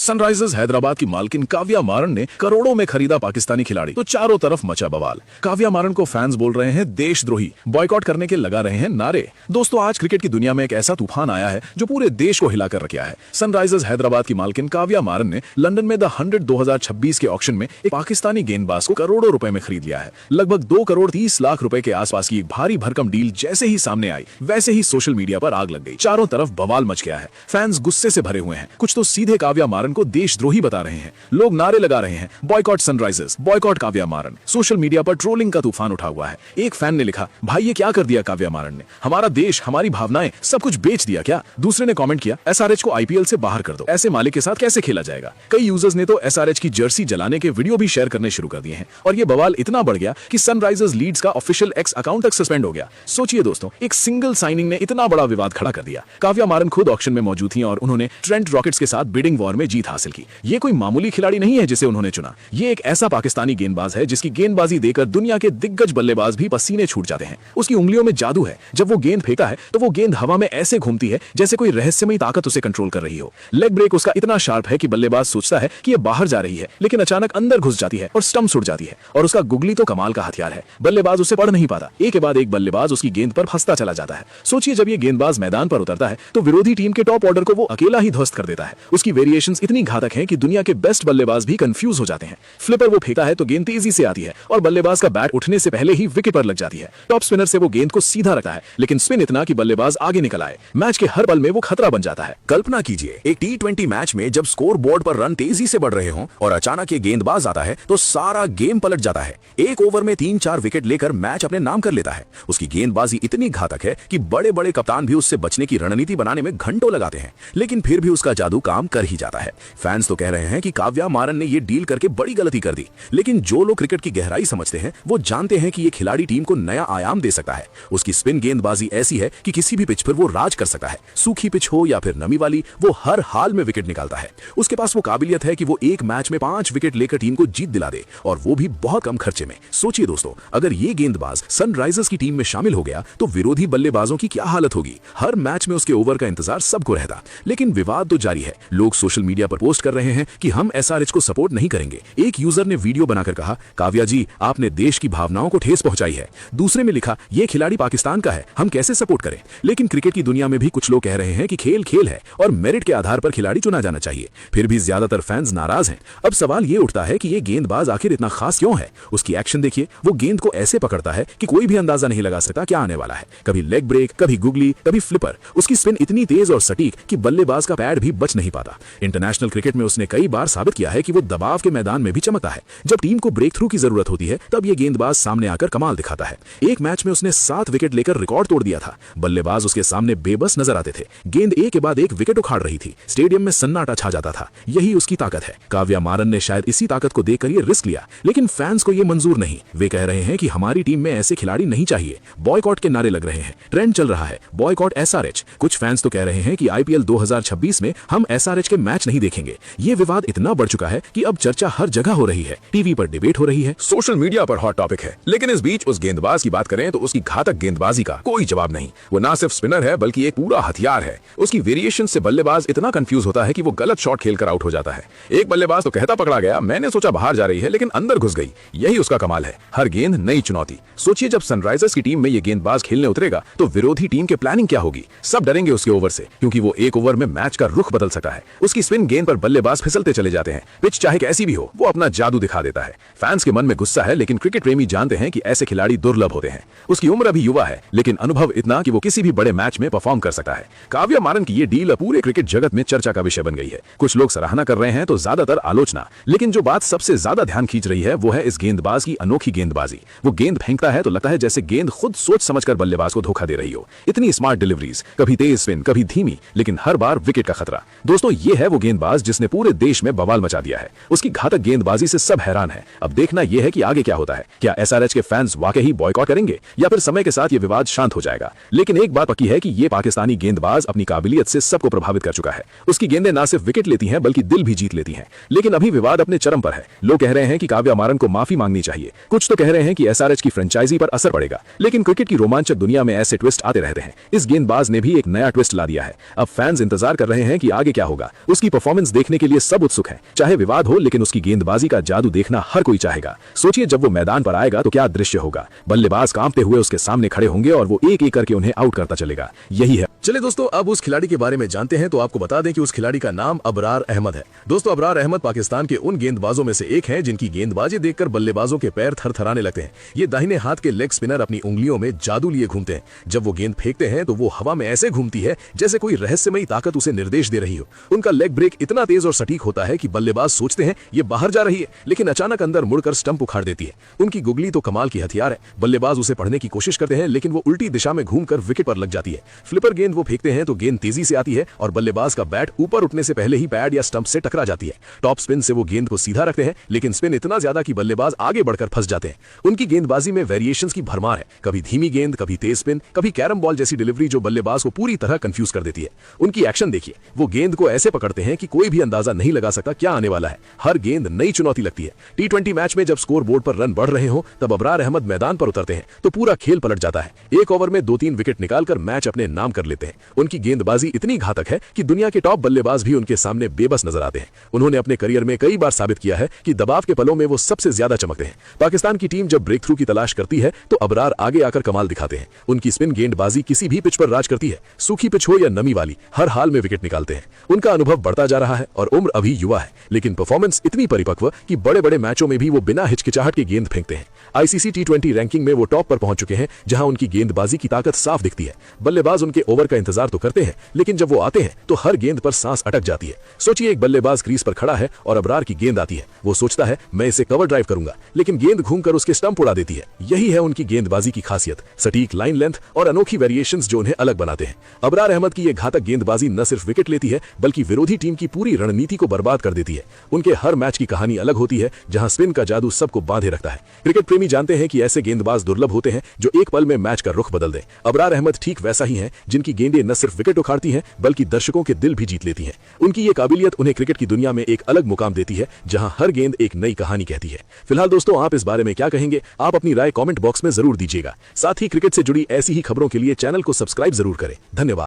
Sunrisers Hyderabad की मालकिन काव्या मारन ने करोड़ों में खरीदा पाकिस्तानी खिलाड़ी, तो चारों तरफ मचा बवाल। काव्या मारन को फैंस बोल रहे हैं देशद्रोही, बॉयकॉट करने के लगा रहे हैं नारे। दोस्तों, आज क्रिकेट की दुनिया में एक ऐसा तूफान आया है जो पूरे देश को हिलाकर रख गया है। सनराइजर्स हैदराबाद की मालकिन काव्या मारन ने लंदन में द 100 2026 के ऑक्शन में एक पाकिस्तानी गेंदबाज को करोड़ों रुपए में खरीद लिया है। लगभग 2 करोड़ 30 लाख रुपए के आसपास की एक भारी भरकम डील जैसे ही सामने आई, वैसे ही सोशल मीडिया पर आग लग गई। चारों तरफ बवाल मच गया है, फैंस गुस्से से भरे हुए हैं, कुछ तो सीधे काव्या मारन को देशद्रोही बता रहे हैं। लोग नारे लगा रहे हैं, बॉयकॉट सनराइजर्स, बॉयकॉट काव्या मारन। सोशल मीडिया पर ट्रोलिंग का तूफान उठा हुआ है। एक फैन ने लिखा, भाई ये क्या कर दिया काव्या मारन ने, हमारा देश, हमारी भावनाएं सब कुछ बेच दिया क्या। दूसरे ने कमेंट किया, एसआरएच को आईपीएल से बाहर कर दो, ऐसे मालिक के साथ कैसे खेला जाएगा। कई यूजर्स ने तो एसआरएच की जर्सी जलाने के वीडियो भी शेयर करने शुरू कर दिए हैं और ये बवाल इतना बढ़ गया कि सनराइजर्स लीड्स का ऑफिशियल एक्स अकाउंट तक सस्पेंड हो गया। सोचिए दोस्तों, एक सिंगल साइनिंग ने इतना बड़ा विवाद खड़ा कर दिया। काव्या मारन खुद ऑक्शन में मौजूद थी और उन्होंने ट्रेंट रॉकेट्स के साथ बिडिंग वॉर में जीत हासिल की। ये कोई मामूली खिलाड़ी नहीं है जिसे उन्होंने चुना, ये एक ऐसा पाकिस्तानी गेंदबाज है जिसकी गेंदबाजी देखकर दुनिया के दिग्गज बल्लेबाज भी पसीने छूट जाते हैं। उसकी उंगलियों में जादू है, जब वो गेंद फेंकता है तो वो गेंद हवा में ऐसे घूमती है जैसे कोई रहस्यमयी ताकत उसे कंट्रोल कर रही हो। लेग ब्रेक उसका इतना शार्प है कि बल्लेबाज सोचता है कि ये बाहर जा रही है, लेकिन अचानक अंदर घुस जाती है और स्टंप्स उड़ जाती है। और उसका गुगली तो कमाल का हथियार है, बल्लेबाज उसे पढ़ नहीं पाता, एक के बाद एक बल्लेबाज उसकी गेंद पर फंसता चला जाता है। सोचिए, जब ये गेंदबाज मैदान पर उतरता है तो विरोधी टीम के टॉप ऑर्डर को वो अकेला ही ध्वस्त कर देता है। उसकी वेरिएशंस इतनी घातक हैं कि दुनिया के बेस्ट बल्लेबाज भी कंफ्यूज हो जाते हैं। फ्लिपर वो फेंकता है तो गेंद तेजी से आती है और बल्लेबाज का बैट उठने से पहले ही विकेट पर लग जाती है। टॉप स्पिनर से वो गेंद को सीधा रखता है, लेकिन स्पिन इतना कि बल्लेबाज आगे निकल आए। मैच के हर पल में वो खतरा बन जाता है। कल्पना कीजिए, एक टी20 मैच में जब स्कोर बोर्ड पर रन तेजी से बढ़ रहे हों और अचानक ये गेंदबाज आता है तो सारा गेम पलट जाता है। एक ओवर में 3-4 विकेट लेकर मैच अपने नाम कर लेता है। उसकी गेंदबाजी इतनी घातक है कि बड़े बड़े कप्तान भी उससे बचने की रणनीति बनाने में घंटों लगाते हैं, लेकिन फिर भी उसका जादू काम कर ही जाता है। फैंस तो कह रहे हैं कि काव्या मारन ने ये डील करके बड़ी गलती कर दी, लेकिन जो लोग क्रिकेट की गहराई समझते हैं वो जानते हैं कि ये खिलाड़ी टीम को नया आयाम दे सकता है। उसकी स्पिन गेंदबाजी ऐसी है कि किसी भी पिच पर वो राज कर सकता है। सूखी पिच हो या फिर नमी वाली, वो हर हाल में विकेट निकालता है। उसके पास वो काबिलियत है कि वो एक मैच में 5 विकेट लेकर टीम को जीत दिला दे, और वो भी बहुत कम खर्चे में। सोचिए दोस्तों, अगर ये गेंदबाज सनराइजर्स की टीम में शामिल हो गया तो विरोधी बल्लेबाजों की क्या हालत होगी। हर मैच में उसके ओवर का इंतजार सबको रहता। लेकिन विवाद तो जारी है। लोग सोशल मीडिया पर पोस्ट कर रहे हैं कि हम एसआरएच को सपोर्ट नहीं करेंगे। एक यूजर ने वीडियो बनाकर कहा, काव्या जी आपने देश की भावनाओं को ठेस पहुंचाई है। दूसरे में लिखा, ये खिलाड़ी पाकिस्तान का है, हम कैसे सपोर्ट करें। लेकिन क्रिकेट की दुनिया में भी कुछ लोग कह रहे हैं कि खेल खेल है और मेरिट के आधार पर खिलाड़ी चुना जाना चाहिए। फिर भी ज्यादातर फैंस नाराज हैं। अब सवाल ये उठता है कि ये गेंदबाज आखिर इतना खास क्यों है। उसकी एक्शन देखिए, वो गेंद को ऐसे पकड़ता है कि कोई भी अंदाजा नहीं लगा सकता क्या आने वाला है। कभी लेग ब्रेक, कभी गुगली, कभी फ्लिपर। उसकी स्पिन इतनी तेज और सटीक कि बल्लेबाज का पैड भी बच नहीं पाता। इंटरनेशनल क्रिकेट में उसने कई बार साबित किया है कि वो दबाव के मैदान में भी चमकता है। जब टीम को ब्रेक थ्रू की जरूरत होती है तब ये गेंदबाज सामने आकर कमाल दिखाता है। एक मैच में उसने 7 विकेट लेकर रिकॉर्ड तोड़ दिया था। बल्लेबाज उसके सामने बेबस नजर आते थे। गेंद एक के बाद एक विकेट उखाड़ रही थी। स्टेडियम में सन्नाटा छा जाता था। यही उसकी ताकत है। काव्या मारन ने शायद इसी ताकत को देखकर ये रिस्क लिया, लेकिन फैंस को ये मंजूर नहीं। वे कह रहे हैं कि हमारी टीम में ऐसे खिलाड़ी नहीं चाहिए। बॉयकॉट के नारे लग रहे हैं। ट्रेंड चल रहा है, बॉयकॉट एसआरएच। कुछ फैंस तो कह रहे हैं कि आईपीएल 2026 में हम एसआरएच के मैच नहीं देखेंगे। ये विवाद इतना बढ़ चुका है कि अब चर्चा हर जगह हो रही है। टीवी पर डिबेट हो रही है, सोशल मीडिया पर हॉट टॉपिक है। लेकिन इस बीच उस गेंदबाज की बात करें तो उसकी घातक गेंदबाजी का कोई जवाब नहीं। वो ना सिर्फ स्पिनर है बल्कि एक पूरा हथियार है। उसकी वेरिएशन से बल्लेबाज इतना कंफ्यूज होता है कि वो गलत शॉट खेलकर आउट हो जाता है। एक बल्लेबाज तो कहता पकड़ा गया, मैंने सोचा बाहर जा रही है लेकिन अंदर घुस गई। यही उसका कमाल है। हर गेंद नई चुनौती। सोचिए, जब सनराइजर्स की टीम में ये गेंदबाज खेलने उतरेगा तो विरोधी टीम के प्लानिंग क्या होगी। सब डरेंगे उसके ओवर से, क्योंकि वो एक ओवर में मैच का रुख बदल सकता है। उसकी स्पिन गेंद पर बल्लेबाज फिसलते चले जाते हैं। पिच चाहे कैसी भी हो, वो अपना जादू दिखा देता है। फैंस के मन में गुस्सा है, लेकिन क्रिकेट प्रेमी जानते हैं कि ऐसे खिलाड़ी दुर्लभ होते हैं। उसकी उम्र अभी युवा है, लेकिन अनुभव इतना कि वो किसी भी बड़े मैच में परफॉर्म कर सकता है। काव्या मारन की ये डील पूरे क्रिकेट जगत में चर्चा का विषय बन गई है। कुछ लोग सराहना कर रहे हैं तो ज्यादातर आलोचना। लेकिन जो बात सबसे ज्यादा ध्यान खींच रही है वो है इस गेंदबाज की अनोखी गेंदबाजी। वो गेंद फेंकता है तो लगता है जैसे गेंद खुद सोच समझकर बल्लेबाज को धोखा दे रही हो। इतनी स्मार्ट डिलीवरीज, कभी तेज स्पिन, कभी धीमी, लेकिन हर बार विकेट का खतरा। दोस्तों, ये है वो गेंदबाज जिसने पूरे देश में बवाल मचा दिया है। उसकी घातक गेंदबाजी से सब हैरान है। अब देखना यह है कि आगे क्या होता है। क्या एसआरएच के फैंस वाकई बॉयकॉट करेंगे या फिर समय के साथ ये विवाद शांत हो जाएगा। लेकिन एक बात पक्की है कि ये पाकिस्तानी गेंदबाज अपनी काबिलियत से सबको प्रभावित कर चुका है। उसकी गेंदें ना सिर्फ विकेट लेती हैं बल्कि दिल भी जीत लेती हैं। लेकिन अभी विवाद अपने चरम पर है। लोग कह रहे हैं कि काव्या मारन को माफी मांगनी चाहिए। कुछ तो कह रहे हैं कि एसआरएच की फ्रेंचाइजी पर असर पड़ेगा। लेकिन क्रिकेट की रोमांचक दुनिया में ऐसे ट्विस्ट आते रहते हैं। इस गेंदबाज ने भी एक नया ट्विस्ट ला दिया है। अब फैंस इंतजार कर रहे हैं कि आगे क्या होगा। उसकी परफॉर्मेंस परफॉर्मेंस देखने के लिए सब उत्सुक हैं। चाहे विवाद हो, लेकिन उसकी गेंदबाजी का जादू देखना हर कोई चाहेगा। सोचिए जब वो मैदान पर आएगा तो क्या दृश्य होगा। बल्लेबाज कांपते हुए उसके सामने खड़े होंगे और वो एक एक करके उन्हें आउट करता चलेगा। यही है। चलिए दोस्तों, अब उस खिलाड़ी के बारे में जानते हैं। तो आपको बता दें कि उस खिलाड़ी का नाम अबरार अहमद है। दोस्तों, अबरार अहमद पाकिस्तान के उन गेंदबाजों में से एक हैं जिनकी गेंदबाजी देखकर बल्लेबाजों के पैर थरथराने लगते हैं। ये दाहिने हाथ के लेग स्पिनर अपनी उंगलियों में जादू लिए घूमते हैं। जब वो गेंद फेंकते हैं तो वो हवा में ऐसे घूमती है जैसे कोई रहस्यमयी ताकत उसे निर्देश दे रही हो। उनका लेग ब्रेक इतना तेज और सटीक होता है कि बल्लेबाज सोचते हैं ये बाहर जा रही है, लेकिन अचानक अंदर मुड़कर स्टंप उखाड़ देती है। उनकी गुगली तो कमाल की हथियार है। बल्लेबाज उसे पढ़ने की कोशिश करते हैं, लेकिन वो उल्टी दिशा में घूमकर विकेट पर लग जाती है। फ्लिपर गेंद वो फेंकते हैं तो गेंद तेजी से आती है और बल्लेबाज का बैट ऊपर उठने से पहले ही पैड या स्टंप से टकरा जाती है। टॉप स्पिन से वो गेंद को सीधा रखते हैं, लेकिन स्पिन इतना ज्यादा कि बल्लेबाज आगे बढ़कर फंस जाते हैं। उनकी गेंदबाजी में वेरिएशंस की भरमार है। कभी धीमी गेंद, कभी तेज स्पिन, कभी कैरम बॉल जैसी डिलीवरी जो बल्लेबाज को पूरी तरह कंफ्यूज कर देती है। उनकी एक्शन देखिए, वो गेंद को ऐसे पकड़ते हैं कि कोई भी अंदाजा नहीं लगा सकता क्या आने वाला है। हर गेंद नई चुनौती लगती है। टी20 मैच में जब स्कोर बोर्ड पर रन बढ़ रहे हो तब अबरार अहमद मैदान पर उतरते हैं तो पूरा खेल पलट जाता है। एक ओवर में 2-3 विकेट निकालकर मैच अपने नाम कर लेते हैं। उनकी गेंदबाजी इतनी घातक है कि दुनिया के टॉप बल्लेबाज भी उनके सामने बेबस नजर आते हैं। उन्होंने अपने करियर में कई बार साबित किया है कि दबाव के पलों में वो सबसे ज्यादा चमकते हैं। पाकिस्तान की टीम जब ब्रेक थ्रू की तलाश करती है तो अबरार आगे आकर कमाल दिखाते हैं। उनकी स्पिन गेंदबाजी किसी भी पिच पर राज करती है। सूखी पिच हो या नमी वाली, हर हाल में विकेट निकालते हैं। उनका अनुभव बढ़ता जा रहा है और उम्र अभी युवा है, लेकिन परफॉर्मेंस इतनी परिपक्व कि बड़े बड़े मैचों में भी वो बिना हिचकिचाहट के गेंद फेंकते हैं। आईसीसी टी20 रैंकिंग में वो टॉप पर पहुंच चुके हैं, जहां उनकी गेंदबाजी की ताकत साफ दिखती है। बल्लेबाज उनके ओवर का इंतजार तो करते हैं, लेकिन जब वो आते हैं तो हर गेंद पर सांस अटक जाती है। सोचिए एक बल्लेबाज क्रीज पर खड़ा है और अबरार की गेंद आती है। वो सोचता है मैं इसे कवर ड्राइव करूंगा, लेकिन गेंद घूमकर उसके स्टंप उड़ा देती है। यही है उनकी गेंदबाजी की खासियत, सटीक लाइन लेंथ और अनोखी वेरिएशंस जो उन्हें अलग बनाते हैं। अबरार अहमद की ये घातक गेंदबाजी न सिर्फ विकेट लेती है बल्कि विरोधी टीम की पूरी रणनीति को बर्बाद कर देती है। उनके हर मैच की कहानी अलग होती है, जहां स्पिन का जादू सबको बांधे रखता है। क्रिकेट प्रेमी जानते हैं कि ऐसे गेंदबाज दुर्लभ होते हैं जो एक पल में मैच का रुख बदल दें। अबरार अहमद ठीक वैसा ही है, जिनकी गेंदें न सिर्फ विकेट उखाड़ती हैं बल्कि दर्शकों के दिल भी जीत लेती हैं। उनकी ये काबिलियत उन्हें क्रिकेट की दुनिया में एक अलग मुकाम देती है, जहां हर गेंद एक नई कहानी कहती है। फिलहाल दोस्तों, आप इस बारे में क्या कहेंगे? आप अपनी राय कमेंट बॉक्स में जरूर दीजिएगा। साथ ही क्रिकेट से जुड़ी ऐसी ही खबरों के लिए चैनल को सब्सक्राइब जरूर करें। धन्यवाद।